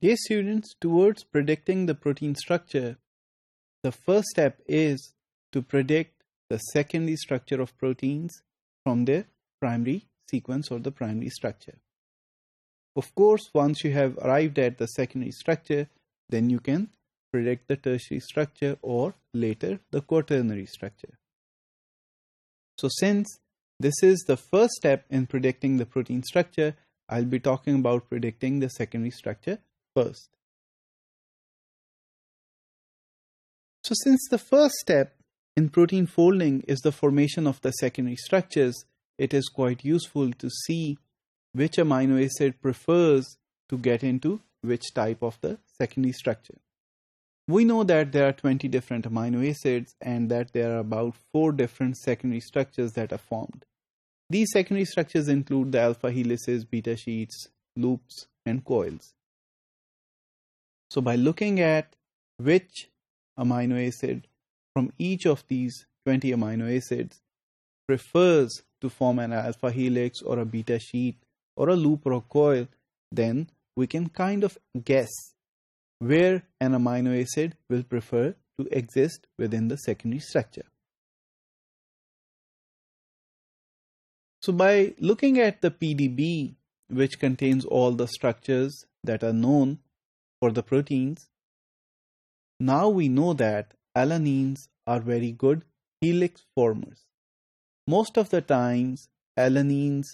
Dear students, towards predicting the protein structure, the first step is to predict the secondary structure of proteins from their primary sequence or the primary structure. Of course, once you have arrived at the secondary structure, then you can predict the tertiary structure or later the quaternary structure. So since this is the first step in predicting the protein structure, I'll be talking about predicting the secondary structure first. So since the first step in protein folding is the formation of the secondary structures, it is quite useful to see which amino acid prefers to get into which type of the secondary structure. We know that there are 20 different amino acids and that there are about 4 different secondary structures that are formed. These secondary structures include the alpha helices, beta sheets, loops, and coils. So by looking at which amino acid from each of these 20 amino acids prefers to form an alpha helix or a beta sheet or a loop or a coil, then we can kind of guess where an amino acid will prefer to exist within the secondary structure. So by looking at the PDB, which contains all the structures that are known for the proteins, now we know that alanines are very good helix formers. Most of the times, alanines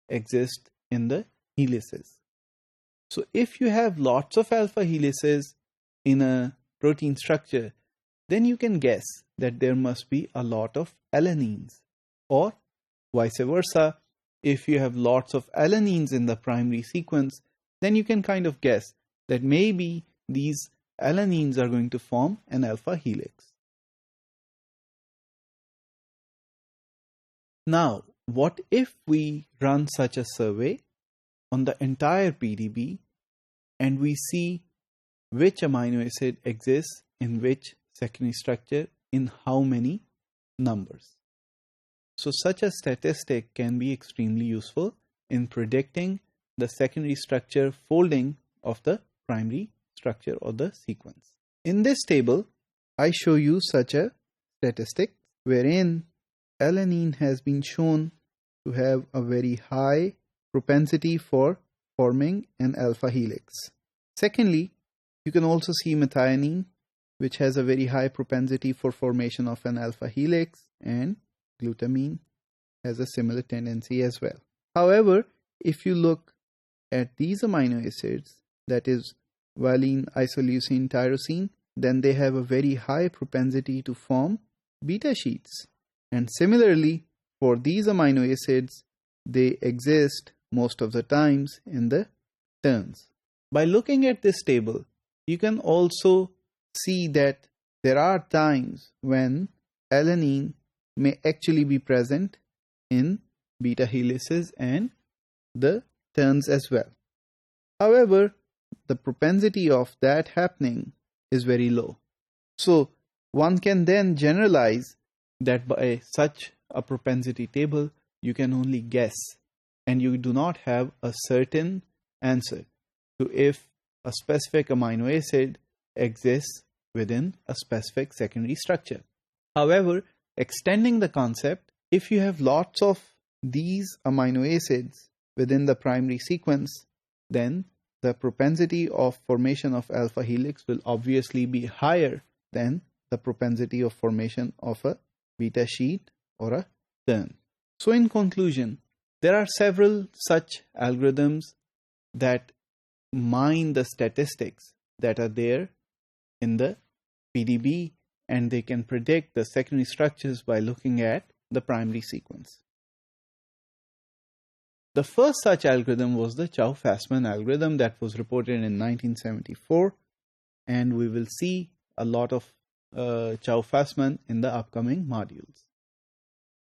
exist in the helices. So if you have lots of alpha helices in a protein structure, then you can guess that there must be a lot of alanines. Or vice versa, if you have lots of alanines in the primary sequence, then you can kind of guess that maybe these alanines are going to form an alpha helix. Now, what if we run such a survey on the entire PDB and we see which amino acid exists in which secondary structure in how many numbers? So such a statistic can be extremely useful in predicting the secondary structure folding of the primary structure or the sequence. In this table, I show you such a statistic wherein alanine has been shown to have a very high propensity for forming an alpha helix. Secondly, you can also see methionine, which has a very high propensity for formation of an alpha helix, and glutamine has a similar tendency as well. However, if you look at these amino acids, that is valine, isoleucine, tyrosine, then they have a very high propensity to form beta sheets. And similarly, for these amino acids, they exist most of the times in the terns. By looking at this table, you can also see that there are times when alanine may actually be present in beta helices and the terns as well. However, the propensity of that happening is very low. So one can then generalize that by such a propensity table, you can only guess and you do not have a certain answer to if a specific amino acid exists within a specific secondary structure. However, extending the concept, if you have lots of these amino acids within the primary sequence, then the propensity of formation of alpha helix will obviously be higher than the propensity of formation of a beta sheet or a tern. So in conclusion, there are several such algorithms that mine the statistics that are there in the PDB, and they can predict the secondary structures by looking at the primary sequence. The first such algorithm was the Chow-Fasman algorithm that was reported in 1974, and we will see a lot of Chow-Fasman in the upcoming modules.